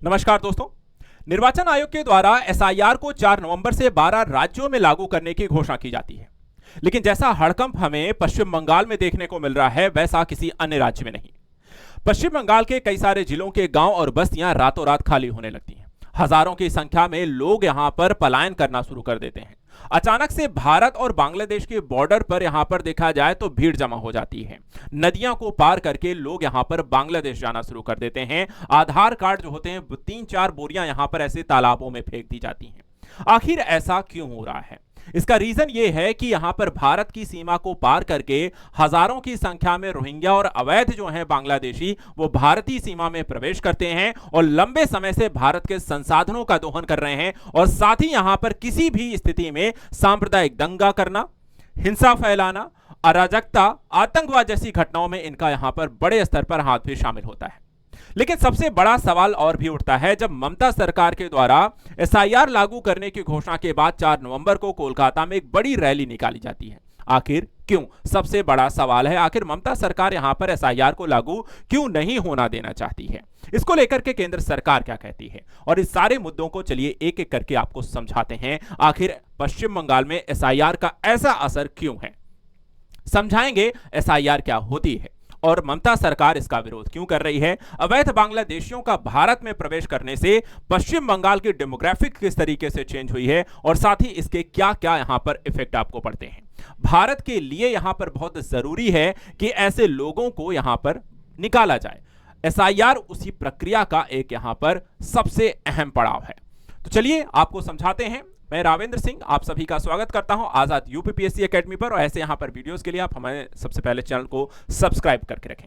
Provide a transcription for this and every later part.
नमस्कार दोस्तों। निर्वाचन आयोग के द्वारा एसआईआर को 4 नवंबर से 12 राज्यों में लागू करने की घोषणा की जाती है, लेकिन जैसा हड़कंप हमें पश्चिम बंगाल में देखने को मिल रहा है वैसा किसी अन्य राज्य में नहीं। पश्चिम बंगाल के कई सारे जिलों के गांव और बस्तियां रातों रात खाली होने लगती हैं। हजारों की संख्या में लोग यहां पर पलायन करना शुरू कर देते हैं। अचानक से भारत और बांग्लादेश के बॉर्डर पर यहां पर देखा जाए तो भीड़ जमा हो जाती है। नदियों को पार करके लोग यहां पर बांग्लादेश जाना शुरू कर देते हैं। आधार कार्ड जो होते हैं 3-4 बोरियां यहां पर ऐसे तालाबों में फेंक दी जाती हैं। आखिर ऐसा क्यों हो रहा है? इसका रीजन यह है कि यहां पर भारत की सीमा को पार करके हजारों की संख्या में रोहिंग्या और अवैध जो हैं बांग्लादेशी वो भारतीय सीमा में प्रवेश करते हैं और लंबे समय से भारत के संसाधनों का दोहन कर रहे हैं और साथ ही यहां पर किसी भी स्थिति में सांप्रदायिक दंगा करना, हिंसा फैलाना, अराजकता, आतंकवाद जैसी घटनाओं में इनका यहां पर बड़े स्तर पर हाथ भी शामिल होता है। लेकिन सबसे बड़ा सवाल और भी उठता है जब ममता सरकार के द्वारा एसआईआर लागू करने की घोषणा के बाद 4 नवंबर को कोलकाता में एक बड़ी रैली निकाली जाती है। आखिर क्यों? सबसे बड़ा सवाल है, आखिर ममता सरकार यहां पर एसआईआर को लागू क्यों नहीं होना देना चाहती है? इसको लेकर के केंद्र सरकार क्या कहती है और इस सारे मुद्दों को चलिए एक एक करके आपको समझाते हैं। आखिर पश्चिम बंगाल में एसआईआर का ऐसा असर क्यों है, समझाएंगे एसआईआर क्या होती है और ममता सरकार इसका विरोध क्यों कर रही है। अवैध बांग्लादेशियों का भारत में प्रवेश करने से पश्चिम बंगाल की डेमोग्राफिक किस तरीके से चेंज हुई है और साथ ही इसके क्या क्या यहां पर इफेक्ट आपको पड़ते हैं। भारत के लिए यहां पर बहुत जरूरी है कि ऐसे लोगों को यहां पर निकाला जाए। एसआईआर उसी प्रक्रिया का एक यहां पर सबसे अहम पड़ाव है। तो चलिए आपको समझाते हैं। मैं रावेंद्र सिंह आप सभी का स्वागत करता हूं आजाद यूपीपीएससी एकेडमी पर और ऐसे यहां पर वीडियोस के लिए आप हमारे सबसे पहले चैनल को सब्सक्राइब करके रखें।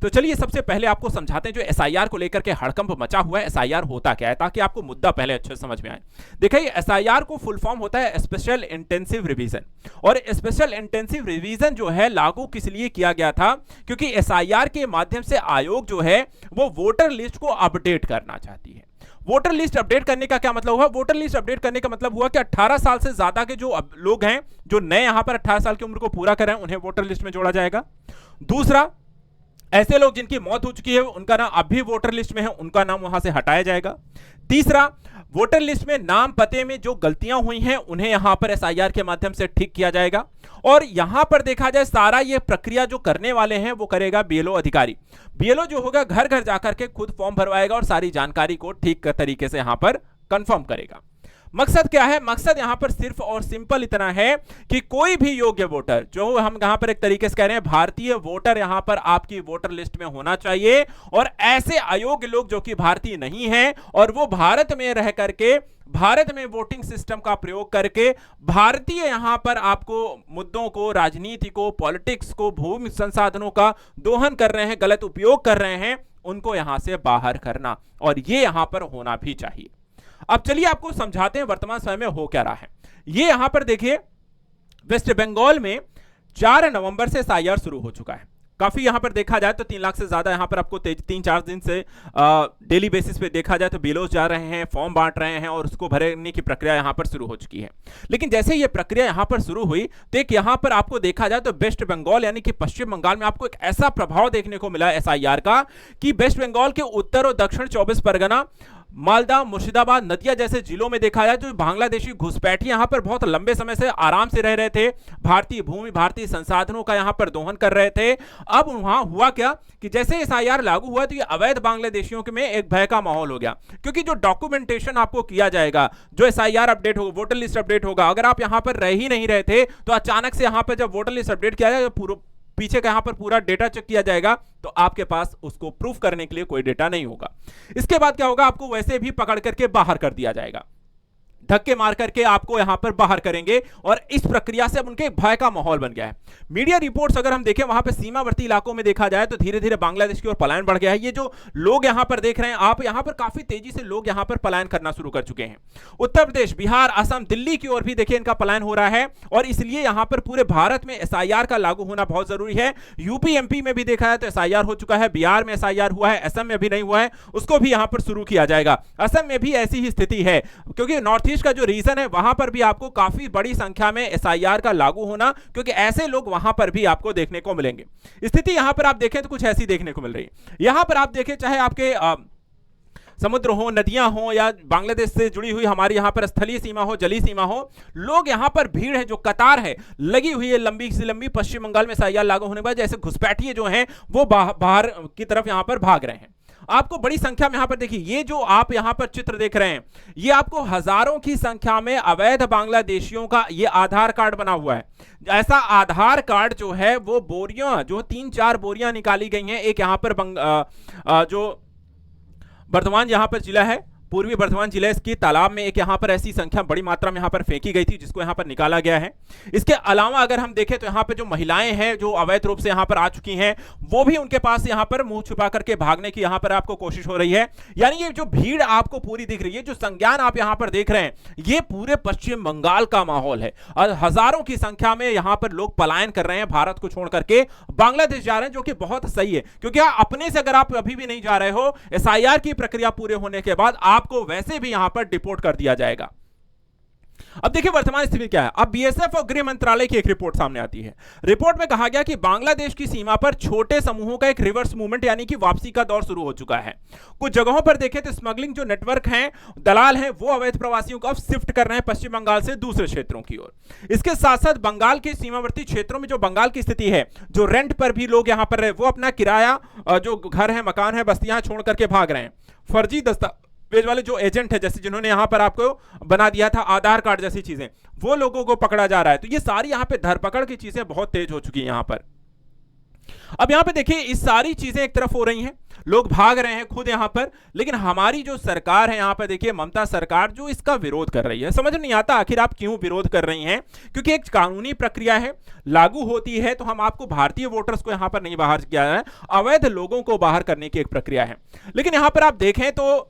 तो चलिए सबसे पहले आपको समझाते हैं जो एसआईआर को लेकर के हड़कंप मचा हुआ है, एसआईआर होता क्या है, ताकि आपको मुद्दा पहले अच्छे से समझ में आए। देखिए एसआईआर को फुल फॉर्म होता है स्पेशल इंटेंसिव रिवीजन और स्पेशल इंटेंसिव रिवीजन जो है लागू किस लिए किया गया था, क्योंकि एसआईआर के माध्यम से आयोग जो है वो वोटर लिस्ट को अपडेट करना चाहती है। वोटर लिस्ट अपडेट करने का क्या मतलब हुआ? वोटर लिस्ट अपडेट करने का मतलब हुआ कि 18 साल से ज्यादा के जो लोग हैं, जो नए यहां पर 18 साल की उम्र को पूरा कर रहे हैं, उन्हें वोटर लिस्ट में जोड़ा जाएगा। दूसरा, ऐसे लोग जिनकी मौत हो चुकी है उनका नाम अब भी वोटर लिस्ट में है, उनका नाम वहां से हटाया जाएगा। तीसरा, वोटर लिस्ट में नाम पते में जो गलतियां हुई हैं उन्हें यहां पर एसआईआर के माध्यम से ठीक किया जाएगा। और यहां पर देखा जाए सारा ये प्रक्रिया जो करने वाले हैं वो करेगा बीएलओ अधिकारी। बीएलओ जो होगा घर घर जाकर के खुद फॉर्म भरवाएगा और सारी जानकारी को ठीक तरीके से यहां पर कंफर्म करेगा। मकसद क्या है? मकसद यहां पर सिर्फ और सिंपल इतना है कि कोई भी योग्य वोटर, जो हम यहां पर एक तरीके से कह रहे हैं भारतीय वोटर, यहां पर आपकी वोटर लिस्ट में होना चाहिए। और ऐसे अयोग्य लोग जो कि भारतीय नहीं हैं और वो भारत में रह करके भारत में वोटिंग सिस्टम का प्रयोग करके भारतीय यहां पर आपको मुद्दों को, राजनीति को, पॉलिटिक्स को, भूमि संसाधनों का दोहन कर रहे हैं, गलत उपयोग कर रहे हैं, उनको यहां से बाहर करना, और ये यहां पर होना भी चाहिए। अब चलिए आपको समझाते हैं वर्तमान समय में हो क्या रहा है। ये यहां पर देखिए वेस्ट बंगाल में 4 नवंबर से एसआईआर शुरू हो चुका है। काफी यहां पर देखा जाए तो 3 लाख से ज्यादा यहां पर आपको 3-4 दिन से डेली बेसिस पे देखा जाए तो बीएलओ जा रहे हैं, फॉर्म बांट रहे हैं और उसको भरने की प्रक्रिया यहां पर शुरू हो चुकी है। लेकिन जैसे ये प्रक्रिया यहां पर शुरू हुई तो एक यहां पर आपको देखा जाए तो वेस्ट बंगाल यानी कि पश्चिम बंगाल में आपको एक ऐसा प्रभाव देखने को मिला एसआईआर का कि वेस्ट बंगाल के उत्तर और दक्षिण 24 परगना, मालदा, मुर्शिदाबाद, नदिया जैसे जिलों में देखा जाए तो बांग्लादेशी घुसपैठी यहां पर बहुत लंबे समय से आराम से रह रहे थे, भारतीय भूमि, भारतीय संसाधनों का यहां पर दोहन कर रहे थे। अब वहां हुआ क्या कि जैसे एसआईआर लागू हुआ तो ये अवैध बांग्लादेशियों में एक भय का माहौल हो गया, क्योंकि जो डॉक्यूमेंटेशन आपको किया जाएगा, जो एसआईआर अपडेट होगा, वोटर लिस्ट अपडेट होगा, अगर आप यहां पर रह ही नहीं रहे थे तो अचानक से यहां पर जब वोटर लिस्ट अपडेट किया जाएगा पूरा पीछे का यहां पर पूरा डेटा चेक किया जाएगा तो आपके पास उसको प्रूफ करने के लिए कोई डेटा नहीं होगा। इसके बाद क्या होगा? आपको वैसे भी पकड़ करके बाहर कर दिया जाएगा, धक्के मार करके आपको यहां पर बाहर करेंगे और इस प्रक्रिया से अब उनके भय का माहौल बन गया है। मीडिया रिपोर्ट्स अगर हम देखें वहां पर सीमावर्ती इलाकों में देखा जाए तो धीरे धीरे बांग्लादेश की ओर पलायन बढ़ गया है। ये जो लोग यहां पर देख रहे हैं आप, यहां पर काफी तेजी से लोग यहां पर पलायन करना शुरू कर चुके हैं। उत्तर प्रदेश, बिहार, असम, दिल्ली की ओर भी देखिए इनका पलायन हो रहा है और इसलिए यहां पर पूरे भारत में एसआईआर का लागू होना बहुत जरूरी है। यूपी, एमपी में भी देखा है तो एसआईआर हो चुका है, बिहार में एसआईआर हुआ है, असम में भी नहीं हुआ है, उसको भी यहां पर शुरू किया जाएगा। असम में भी ऐसी ही स्थिति है क्योंकि नॉर्थ ईस्ट का जो रीजन है वहां पर भी आपको काफी बड़ी संख्या में एसआईआर का लागू होना, क्योंकि ऐसे लोग वहां पर भी आपको देखने को मिलेंगे। स्थिति यहां पर आप देखें तो कुछ ऐसी देखने को मिल रही है। यहां पर आप देखें चाहे आपके समुद्र हो, नदियां हो, या बांग्लादेश से जुड़ी हुई हमारी यहाँ पर स्थलीय सीमा हो, जलीय सीमा हो, लोग यहाँ पर भीड़ है, जो कतार है लगी हुई है लंबी से लंबी, पश्चिम बंगाल में एसआईआर लागू होने के बाद जैसे घुसपैठिए जो हैं वो बाहर की तरफ यहाँ पर भाग रहे हैं। आपको बड़ी संख्या में यहां पर देखिए, ये जो आप यहां पर चित्र देख रहे हैं, ये आपको हजारों की संख्या में अवैध बांग्लादेशियों का ये आधार कार्ड बना हुआ है। ऐसा आधार कार्ड जो है वो बोरियां, जो 3-4 बोरियां निकाली गई हैं। एक यहां पर जो बर्धमान यहां पर जिला है, पूर्वी बर्धमान जिले की तालाब में एक यहां पर ऐसी संख्या बड़ी मात्रा में यहां पर फेंकी गई थी, जिसको यहां पर निकाला गया है। इसके अलावा अगर हम देखें तो यहां पर जो महिलाएं हैं जो अवैध रूप से यहां पर आ चुकी हैं, वो भी उनके पास यहां पर मुंह छुपा करके भागने की यहां पर आपको कोशिश हो रही है। यानी ये जो भीड़ आपको पूरी दिख रही है, जो संज्ञान आप यहां पर देख रहे हैं, ये पूरे पश्चिम बंगाल का माहौल है और हजारों की संख्या में यहां पर लोग पलायन कर रहे हैं, भारत को छोड़ करके बांग्लादेश जा रहे हैं, जो कि बहुत सही है। क्योंकि अपने से अगर आप अभी भी नहीं जा रहे हो, एसआईआर की प्रक्रिया पूरे होने के बाद आपको वैसे भी यहां पर डिपोर्ट कर दिया जाएगा। अब देखिए वर्तमान स्थिति क्या है। अब बीएसएफ और गृह मंत्रालय की एक रिपोर्ट सामने आती है। रिपोर्ट में कहा गया कि बांग्लादेश की सीमा पर छोटे समूहों का एक रिवर्स मूवमेंट यानी कि वापसी का दौर शुरू हो चुका है। कुछ जगहों पर देखें तो स्मगलिंग जो नेटवर्क हैं, दलाल हैं, वो अवैध प्रवासियों को अब शिफ्ट कर रहे हैं पश्चिम बंगाल से दूसरे क्षेत्रों की ओर। इसके साथ साथ बंगाल के सीमावर्ती क्षेत्रों में जो बंगाल की स्थिति है, जो रेंट पर भी लोग यहां पर रहे, वो अपना किराया जो घर है, मकान है, बस्तियां छोड़ करके भाग रहे हैं। फर्जी दस्तावेज वाले जो एजेंट है, जैसे जिन्होंने यहां पर आपको बना दिया था आधार कार्ड जैसी चीजें, वो लोगों को पकड़ा जा रहा है। तो ये सारी यहां पे धरपकड़ की चीजें बहुत तेज हो चुकी हैं यहां पर। अब यहां पे देखिए, इस सारी चीजें एक तरफ हो रही हैं, लोग भाग रहे हैं खुद यहां पर, लेकिन हमारी जो सरकार है यहां पर देखिए, ममता सरकार जो इसका विरोध कर रही है। समझ नहीं आता आखिर आप क्यों विरोध कर रही हैं, क्योंकि एक कानूनी प्रक्रिया है, लागू होती है तो हम आपको भारतीय वोटर्स को यहां पर नहीं बाहर किया है, अवैध लोगों को बाहर करने की एक प्रक्रिया है। लेकिन यहां पर आप देखें तो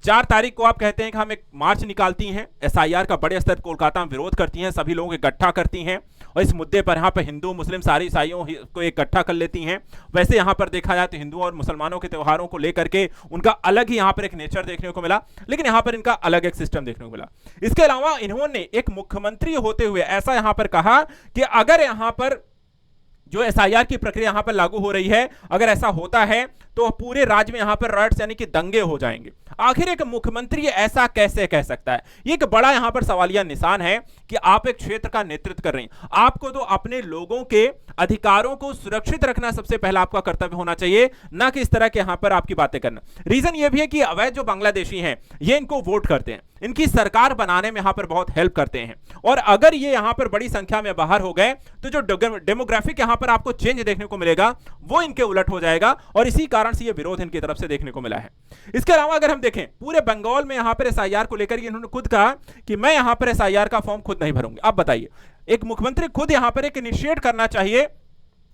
4 तारीख को आप कहते हैं कि हम एक मार्च निकालती हैं, एसआईआर का बड़े स्तर पर कोलकाता में विरोध करती हैं, सभी लोगों को इकट्ठा करती हैं और इस मुद्दे पर यहाँ पर हिंदू मुस्लिम सारी ईसाइयों को इकट्ठा कर लेती हैं। वैसे यहाँ पर देखा जाए तो हिंदू और मुसलमानों के त्योहारों को लेकर के उनका अलग ही यहाँ पर एक नेचर देखने को मिला, लेकिन यहाँ पर इनका अलग एक सिस्टम देखने को मिला। इसके अलावा इन्होंने एक मुख्यमंत्री होते हुए ऐसा यहाँ पर कहा कि अगर यहाँ पर जो एसआईआर की प्रक्रिया यहां पर लागू हो रही है, अगर ऐसा होता है तो पूरे राज्य में यहां पर राइट्स यानी कि दंगे हो जाएंगे। आखिर एक मुख्यमंत्री ऐसा कैसे कह सकता है? ये एक बड़ा यहां पर सवालिया निशान है कि आप एक क्षेत्र का नेतृत्व कर रहे हैं। आपको तो अपने लोगों के अधिकारों को सुरक्षित रखना सबसे पहला आपका कर्तव्य होना चाहिए, ना कि इस तरह के यहां पर आपकी बातें करना। रीजन ये भी है कि अवैध जो बांग्लादेशी हैं, ये इनको वोट करते हैं, इनकी सरकार बनाने में यहां पर बहुत हेल्प करते हैं, और अगर ये यहां पर बड़ी संख्या में बाहर हो गए तो जो डेमोग्राफिक यहां पर आपको चेंज देखने को मिलेगा वो इनके उलट हो जाएगा, और इसी कारण से ये विरोध इनकी तरफ से देखने को मिला है। इसके अलावा अगर हम देखें पूरे बंगाल में यहां पर एसआईआर को लेकर इन्होंने खुद कहा कि मैं यहां पर एसआईआर का फॉर्म खुद नहीं भरूंगी। अब बताइए, एक मुख्यमंत्री खुद यहां पर एक इनिशिएट करना चाहिए,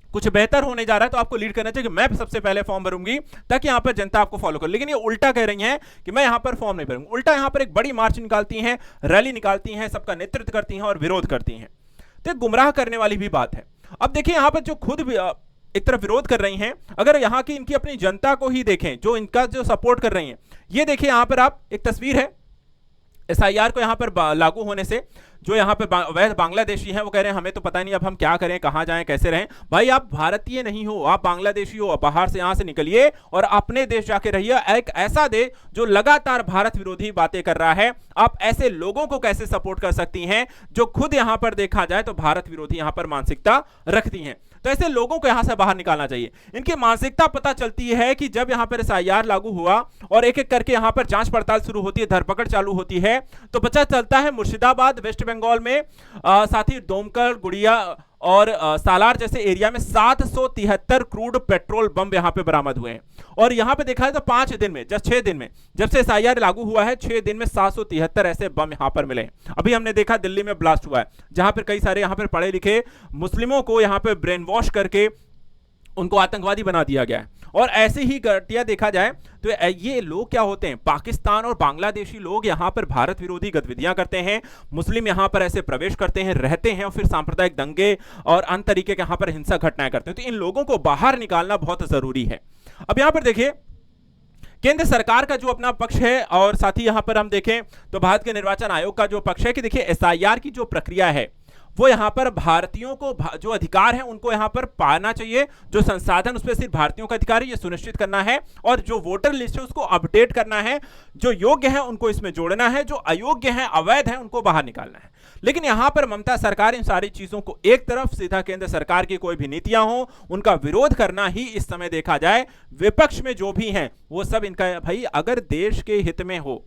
कुछ बेहतर होने जा रहा है तो आपको लीड करना चाहिए कि मैं सबसे पहले फॉर्म भरूंगी ताकि यहां पर जनता आपको फॉलो करे, लेकिन ये उल्टा कह रही हैं कि मैं यहां पर फॉर्म नहीं भरूंगी। उल्टा यहां पर एक बड़ी मार्च निकालती हैं, रैली निकालती हैं, सबका नेतृत्व करती हैं और विरोध करती हैं। तो गुमराह करने वाली भी बात है। अब देखिए यहां पर जो खुद भी एक तरफ विरोध कर रही हैं, अगर यहां की इनकी अपनी जनता को ही देखें जो इनका जो सपोर्ट कर रही हैं, ये देखिए यहां पर आप एक तस्वीर है एसआईआर को यहां पर लागू होने से जो यहाँ पे अवैध बांग्लादेशी हैं वो कह रहे हैं हमें तो पता नहीं अब हम क्या करें, कहाँ जाएं, कैसे रहें। भाई आप भारतीय नहीं हो, आप बांग्लादेशी हो, बाहर से यहाँ से निकलिए और अपने देश जाके रहिए। एक ऐसा देश जो लगातार भारत विरोधी बातें कर रहा है, आप ऐसे लोगों को कैसे सपोर्ट कर सकती हैं जो खुद यहाँ पर देखा जाए तो भारत विरोधी यहाँ पर मानसिकता रखती हैं? तो ऐसे लोगों को यहां से बाहर निकालना चाहिए। इनकी मानसिकता पता चलती है कि जब यहां पर एसआईआर लागू हुआ और एक एक करके यहां पर जांच पड़ताल शुरू होती है, धरपकड़ चालू होती है, तो पता चलता है मुर्शिदाबाद वेस्ट बंगाल में साथ ही डोमकर, गुड़िया और सालार जैसे एरिया में 773 क्रूड पेट्रोल बम यहां पे बरामद हुए हैं। और यहां पे देखा है तो 5 दिन में, जब 6 दिन में, जब से एसआईआर लागू हुआ है 6 दिन में 773 ऐसे बम यहां पर मिले। अभी हमने देखा दिल्ली में ब्लास्ट हुआ है जहां पर कई सारे यहां पर पढ़े लिखे मुस्लिमों को यहां पर ब्रेन वॉश करके उनको आतंकवादी बना दिया गया है। और ऐसे ही घटिया देखा जाए तो ये लोग क्या होते हैं, पाकिस्तान और बांग्लादेशी लोग यहां पर भारत विरोधी गतिविधियां करते हैं, मुस्लिम यहां पर ऐसे प्रवेश करते हैं, रहते हैं और फिर सांप्रदायिक दंगे और अन्य तरीके के यहां पर हिंसक घटनाएं करते हैं। तो इन लोगों को बाहर निकालना बहुत जरूरी है। अब यहां पर देखिए केंद्र सरकार का जो अपना पक्ष है और साथ ही यहां पर हम देखें तो भारत के निर्वाचन आयोग का जो पक्ष है कि देखिए एसआईआर की जो प्रक्रिया है वो यहां पर भारतीयों को जो अधिकार है उनको यहां पर पाना चाहिए, जो संसाधन उस पर सिर्फ भारतीयों का अधिकार है ये सुनिश्चित करना है, और जो वोटर लिस्ट है उसको अपडेट करना है, जो योग्य है उनको इसमें जोड़ना है, जो अयोग्य है अवैध है उनको बाहर निकालना है। लेकिन यहां पर ममता सरकार इन सारी चीजों को एक तरफ, सीधा केंद्र सरकार की कोई भी नीतियां हो उनका विरोध करना ही इस समय देखा जाए। विपक्ष में जो भी हैं वो सब इनका, भाई अगर देश के हित में हो,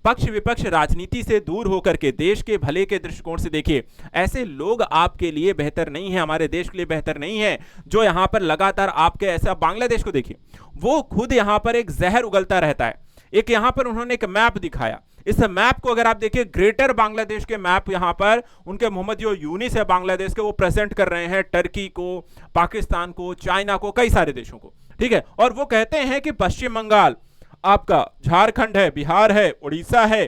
पक्ष विपक्ष राजनीति से दूर होकर के देश के भले के दृष्टिकोण से देखिए, ऐसे लोग आपके लिए बेहतर नहीं है, हमारे देश के लिए बेहतर नहीं है, जो यहां पर लगातार आपके, ऐसा बांग्लादेश को देखिए, वो खुद यहां पर एक जहर उगलता रहता है। एक यहां पर उन्होंने एक मैप दिखाया, इस मैप को अगर आप देखिए, ग्रेटर बांग्लादेश के मैप यहां पर उनके मोहम्मद जो यूनिस है बांग्लादेश के, वो प्रेजेंट कर रहे हैं टर्की को, पाकिस्तान को, चाइना को, कई सारे देशों को, ठीक है। और वो कहते हैं कि पश्चिम बंगाल आपका, झारखंड है, बिहार है, उड़ीसा है,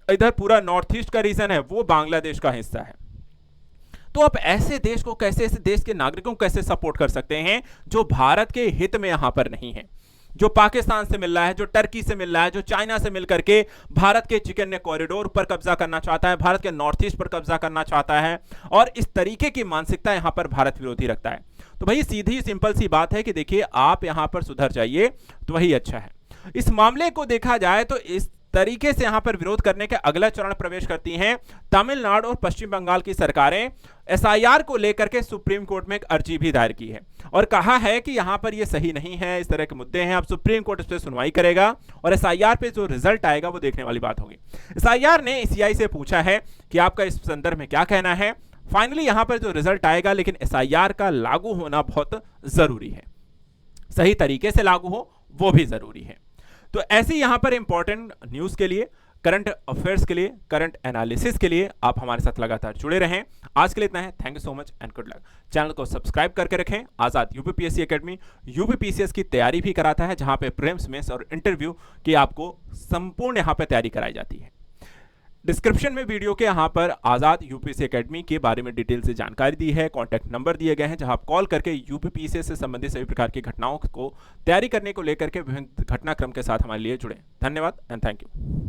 इधर पूरा नॉर्थ ईस्ट का रीजन है, वो बांग्लादेश का हिस्सा है। तो आप ऐसे देश को कैसे, ऐसे देश के नागरिकों को कैसे सपोर्ट कर सकते हैं जो भारत के हित में यहां पर नहीं है, जो पाकिस्तान से मिल रहा है, जो टर्की से मिल रहा है, जो चाइना से मिलकर के भारत के चिकन कॉरिडोर पर कब्जा करना चाहता है, भारत के नॉर्थ ईस्ट पर कब्जा करना चाहता है, और इस तरीके की मानसिकता यहां पर भारत विरोधी रखता है। तो भाई सीधी सिंपल सी बात है कि देखिए, आप यहां पर सुधर जाइए तो वही अच्छा है। इस मामले को देखा जाए तो इस तरीके से यहां पर विरोध करने के अगला चरण प्रवेश करती हैं तमिलनाडु और पश्चिम बंगाल की सरकारें। एसआईआर को लेकर के सुप्रीम कोर्ट में एक अर्जी भी दायर की है और कहा है कि यहां पर यह सही नहीं है, इस तरह के मुद्दे हैं, अब सुप्रीम कोर्ट इस पर सुनवाई करेगा और एसआईआर पे जो रिजल्ट आएगा वो देखने वाली बात होगी। एसआईआर ने सीआई से पूछा है कि आपका इस संदर्भ में क्या कहना है। फाइनली यहां पर जो रिजल्ट आएगा, लेकिन एसआईआर का लागू होना बहुत जरूरी है, सही तरीके से लागू हो वो भी जरूरी है। तो ऐसे यहां पर इंपॉर्टेंट न्यूज के लिए, करंट अफेयर्स के लिए, करंट एनालिसिस के लिए आप हमारे साथ लगातार जुड़े रहें। आज के लिए इतना है, thank you so much and good luck. Channel को सब्सक्राइब करके रखें। आजाद यूपीपीएससी एकेडमी यूपीपीसीएस की तैयारी भी कराता है, जहां पे प्रीलिम्स, मेंस और इंटरव्यू की आपको संपूर्ण यहां पे तैयारी कराई जाती है। डिस्क्रिप्शन में वीडियो के यहाँ पर आजाद यूपीएससी एकेडमी के बारे में डिटेल से जानकारी दी है, कॉन्टैक्ट नंबर दिए गए हैं, जहां आप कॉल करके यूपीपीसीएस से संबंधित सभी प्रकार की घटनाओं को तैयारी करने को लेकर के विभिन्न घटनाक्रम के साथ हमारे लिए जुड़े। धन्यवाद एंड थैंक यू।